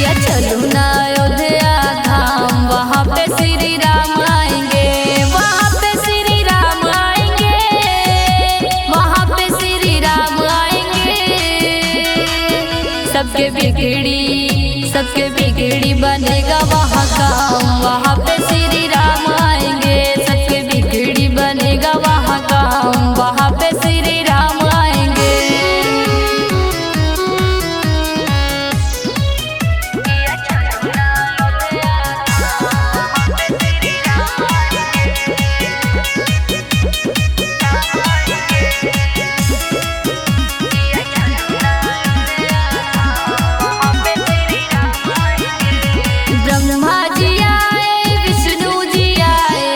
पिया चलू ना अयोध्या धाम, वहाँ पे श्री राम आएंगे, वहाँ पे श्री राम आएंगे, वहाँ पे श्री राम आएंगे। सबके बिगड़ी बनेगा वहाँ काम, वहाँ पे श्री राम आएंगे। सबके बिगड़ी बनेगा वहाँ काम, वहाँ पे श्री राम आएंगे। ब्रह्मा जी आए, विष्णु जी आए,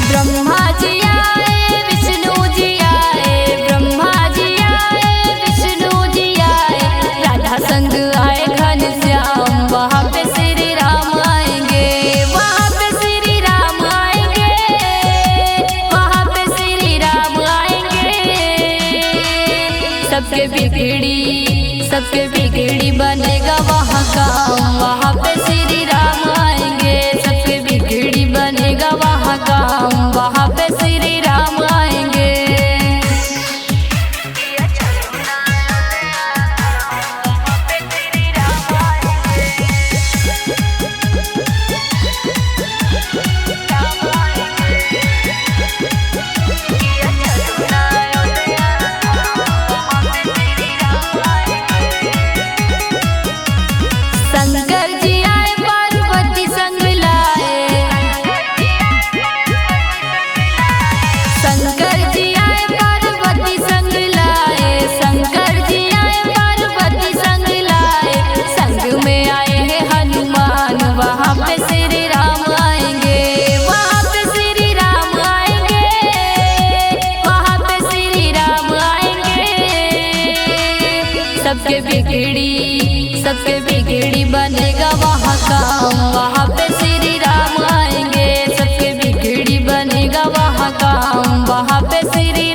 ब्रह्मा जी आए, विष्णु जी आए, ब्रह्मा जी आए, विष्णु जी आए। राधा संग आए घनश्याम, वहाँ पे श्री राम आएंगे, वहाँ पे श्री राम आएंगे, वहाँ पे श्री राम आएंगे। सबके बिगड़ी बनेगा वहाँ काम, वहाँ पे श्री राम आएंगे। सबके बिगड़ी बनेगा वहाँ काम, वहाँ पे श्री राम आएंगे। शंकर जी आए, पार्वती संग लाए, शंकर जी आए, पार्वती संग लाए, शंकर जी आए, पार्वती संग लाए। संग में आए हैं हनुमान, वहाँ पे श्री राम आएंगे, वहाँ पे श्री राम आएंगे, वहाँ पे श्री राम आएंगे। सबके बिगड़ी बनेगा वहाँ काम, वहाँ पे श्री राम आएंगे। सबके बिगड़ी बनेगा वहाँ काम, वहाँ पे श्री